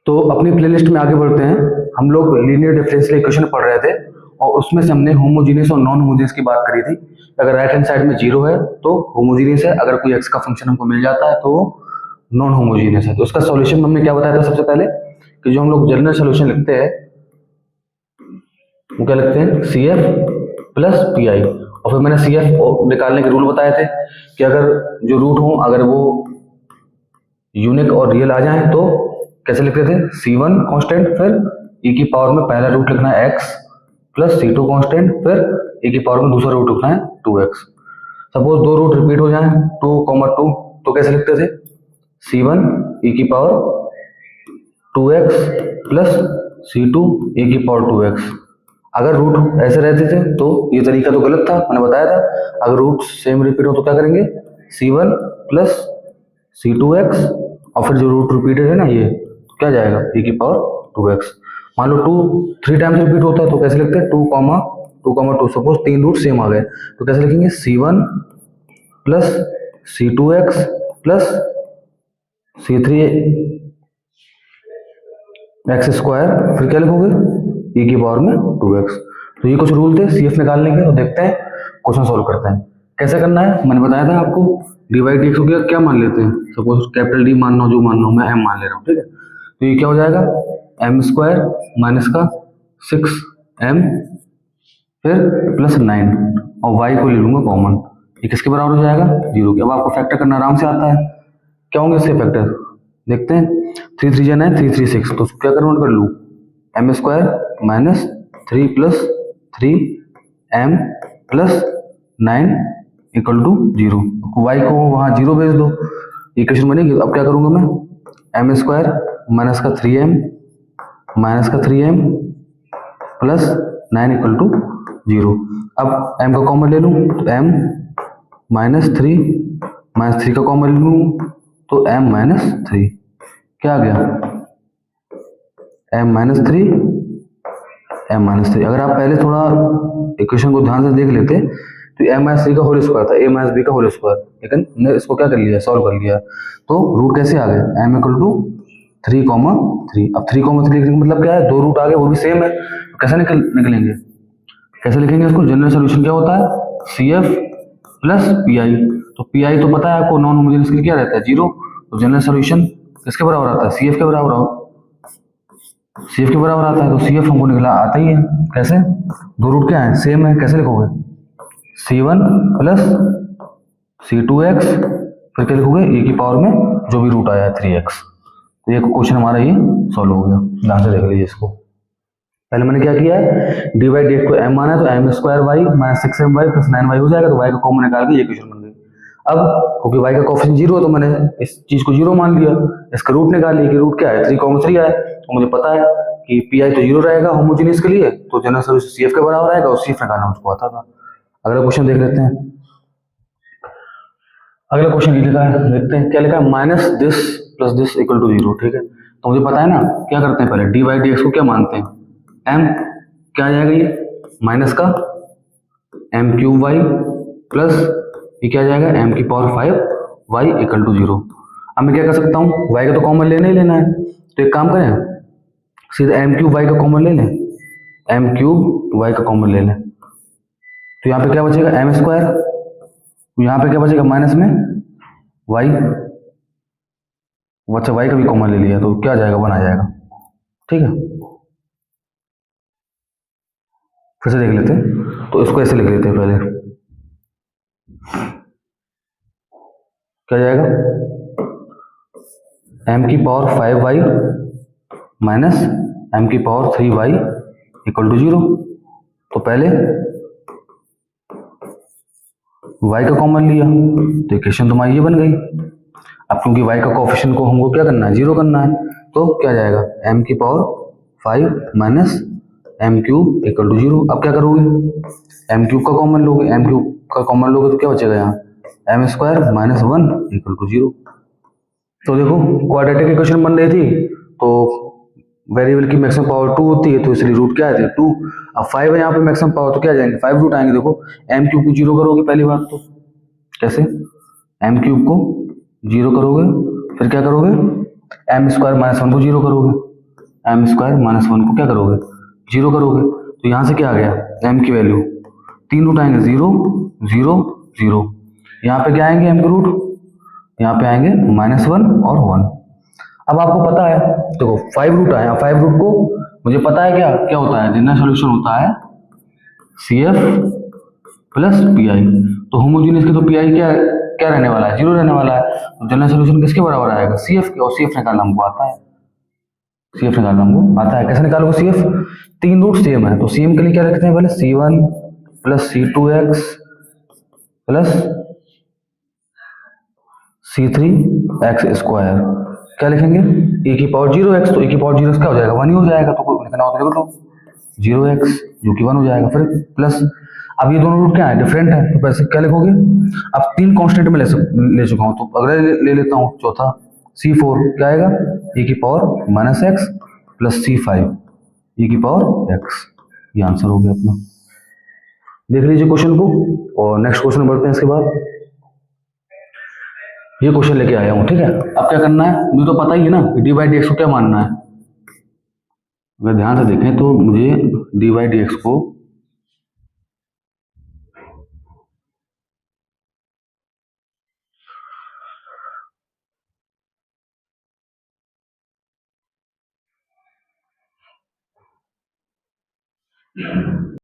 तो अपनी प्लेलिस्ट में आगे बढ़ते हैं। हम लोग लीनियर डिफरेंशियल इक्वेशन पढ़ रहे थे और उसमें से हमने होमोजीनियस और नॉन होमोजीनियस की बात करी थी। अगर राइट हैंड साइड में जीरो है तो होमोजीनियस है, अगर कोई एक्स का फंक्शन हमको मिल जाता है तो वो नॉन होमोजीनियस है। तो उसका सॉल्यूशन हमने क्या बताया था सबसे पहले कि जो हम लोग जनरल सॉल्यूशन लिखते हैं वो क्या लिखते हैं, C F plus P I. और फिर मैंने सी एफ निकालने के रूल बताए थे कि अगर जो रूट हो अगर वो यूनिक और रियल आ जाए तो कैसे लिखते थे, C1 कांस्टेंट फिर e की पावर में पहला रूट लिखना है x प्लस C2 कांस्टेंट फिर e की पावर में दूसरा रूट लिखना है 2x। सपोज दो रूट रिपीट हो जाए 2, 2 तो कैसे लिखते थे, C1 e की power 2x plus C2 e की पावर 2x। अगर रूट ऐसे रहते थे तो ये तरीका तो गलत था, मैंने बताया था। अगर रूट सेम रिपीट हो तो क्या करेंगे, C1 प्लस C2x और फिर जो रूट रिपीटेड है ना ये क्या जाएगा, e की पावर 2x। मान लो 2 3 टाइम्स रिपीट होता है तो कैसे लिखते हैं, 2, 2, 2। सपोज तीन रूट सेम आ गए तो कैसे लिखेंगे, C1 plus C2x plus C3 x square फिर क्या लिखोगे, e की पावर में 2x। तो ये कुछ रूल थे CF निकालने के। तो देखते हैं क्वेश्चन सॉल्व करते हैं कैसे करना है। मैंने बताया था आपको dy/dx को क्या मान लेते हैं, सपोज कैपिटल D मानना हो, जो मानना हो, मैं m मान ले रहा हूँ, ठीक है। तो ये क्या हो जाएगा, m स्क्वायर माइनस का 6m फिर प्लस 9 और y को ले लूंगा कॉमन, ये किसके बराबर हो जाएगा, 0 के। अब आपको फैक्टर करना आराम से आता है, क्या होंगे इसके फैक्टर देखते हैं। 3 3 9 3 3 6, तो क्या कन्वर्ट कर लूँ, m square minus 3 plus 3m plus 9 equal to 0। y को वहाँ 0 भेज दो, इक्वेशन बनेगी। अब क्या करूँगा मैं, m स्क्वायर माइनस का 3m माइनस का 3m प्लस 9 इक्वल टू 0। अब m का कॉमन ले लूँ तो m माइनस 3 का कॉमन ले लूँ तो m माइनस 3, क्या आ गया, m माइनस 3 m माइनस 3। अगर आप पहले थोड़ा इक्वेशन को ध्यान से देख लेते तो m माइनस 3 का होल स्क्वायर था, a माइनस b का होल स्क्वायर, लेकिन हमने इसको क्या कर लिया, सॉल्व कर लिया। तो रूट कैसे आ गए, m इक्वल टू 3, 3। अब 3, 3 लिखने का मतलब क्या है, दो रूट आ गए वो भी सेम है, तो कैसे निकलेंगे, कैसे लिखेंगे इसको। जनरल सोल्यूशन क्या होता है, CF प्लस PI। तो PI तो पता है आपको, नॉन होमोजेनियस के लिए क्या रहता है, 0। तो जनरल सोल्यूशन किसके बराबर आता है, CF के बराबर CF के बराबर आता है। तो CF हमको निकला आता ही है, कैसे, दो रूट क्या है, सेम है, कैसे लिखोगे, C1 प्लस C2x फिर क्या लिखोगे, e की पावर में जो भी रूट आया है 3x। तो ये क्वेश्चन हमारा ये सॉल्व हो गया, ध्यान से देख लीजिए इसको। पहले मैंने क्या किया है, dy/dx को m माना है तो m square Y minus 6my plus 9y हो जाएगा, तो y का कॉमन निकाल के ये इक्वेशन बन गई। अब क्योंकि y का कोएफिशिएंट 0 है तो मैंने इस चीज को 0 मान लिया, इसका रूट निकाल लिया कि रूट क्या है, 3, 3 आया। तो मुझे पता है कि PI तो 0 रहेगा होमोजेनियस के लिए, तो जनरल सोल्यूशन CF के बराबर आएगा और CF निकालना मुझको आता था। अगला क्वेश्चन देख लेते हैं। अगला क्वेश्चन ये लिखा है, देखते हैं क्या लिखा है, minus this plus this equal to 0, ठीक है। तो मुझे पता है ना, क्या करते हैं पहले dy/dx को क्या मानते हैं, m क्या आ जाएगा, ये माइनस का m³ प्लस ये क्या आ जाएगा, m की पावर 5y इक्वल टू 0। अब मैं क्या कर सकता हूँ, y का तो कॉमन लेना ही लेना है, तो एक काम करें सीधे m³ y का कॉमन ले लें, m³ y का कॉमन ले लें। तो यहाँ पे क्या बचेगा, m स्क्वायर, यहाँ पे क्या बचेगा माइनस में y, अच्छा y का भी कॉमन ले लिया तो क्या आ जाएगा, 1 आ जाएगा, ठीक है। फिर से देख लेते हैं, तो इसको ऐसे लिख लेते हैं पहले, क्या जाएगा, m की पावर 5y माइनस m की पावर 3y इक्वल टू 0। तो पहले y का कॉमन लिया तो इक्वेशन तुम्हारी ये बन गई। अब क्योंकि y का कोएफिशिएंट को हमको क्या करना है, 0 करना है, तो क्या जाएगा, m की power 5 minus m³ equal to 0। अब क्या करोगे, m³ का कॉमन लोगे, m³ का कॉमन लोगे तो क्या बचेगा यहाँ, m square minus 1 equal to 0। तो देखो क्वाड्रेटिक इक्वेशन बन रही थी, तो वेरिएबल की मैक्सिमम पावर 2 होती है, तो इसलिए रूट क्या है, 2। अब 5 है यहाँ पे मैक्सिमम पावर, तो क्या जाएंगे 5 रूट आएंगे। देखो m³ को 0 करोगे पहली बात, तो कैसे m³ को 0 करोगे, फिर क्या करोगे एम स्क्वायर माइनस वन को जीरो करोगे, एम स्क्वायर माइनस वन को क्या करोगे, जीरो करोगे। तो यहाँ से क्या आ गया, एम की वैल्यू 3 रूट आएंगे 0 0 0। यहाँ पे क्या आएंगे एम के रूट, यहाँ पे आएंगे माइनस वन और वन। अब आपको पता है, देखो 5 रूट आया, 5 रूट को मुझे पता है क्या क्या होता है, जनरल सोल्यूशन होता है C F plus P I. तो होमोजीनियस की तो पी आई क्या क्या रहने वाला है, जीरो रहने वाला है। तो जनरल सोल्यूशन किसके बराबर आएगा, सी एफ के, और सी एफ निकालना हमको आता है, सी एफ निकालना हमको आता है। कैसे निकालोगे सी एफ, तीन रूट सेम है तो सी एम के लिए क्या रखते हैं, पहले C one plus C two X plus C three X square, क्या लिखेंगे, ए की पावर जीरो एक्स, तो ए की पावर जीरो क्या हो जाएगा, वन ही हो जाएगा। तो लिखना हो तो लिख लो जीरो एक्स जो कि वन हो जाएगा, फिर प्लस, अब ये दोनों रूट क्या है, डिफरेंट है, तो पैसे क्या लिखोगे। अब तीन कांस्टेंट में ले चुका हूँ, तो अगला ले लेता हूँ चौथा, सी फोर क्या आएगा, ए की पावर माइनस एक्स प्लस सी फाइव ए की पावर एक्स। ये आंसर हो गया अपना। देख लीजिए क्वेश्चन को, और नेक्स्ट क्वेश्चन बढ़ते हैं इसके बाद। ये क्वेश्चन लेके आया हूँ, ठीक है। अब क्या करना है, मुझे तो पता ही है ना डी बाई डी एक्स को क्या मानना है। अगर ध्यान से देखें तो मुझे डी बाई डी एक्स को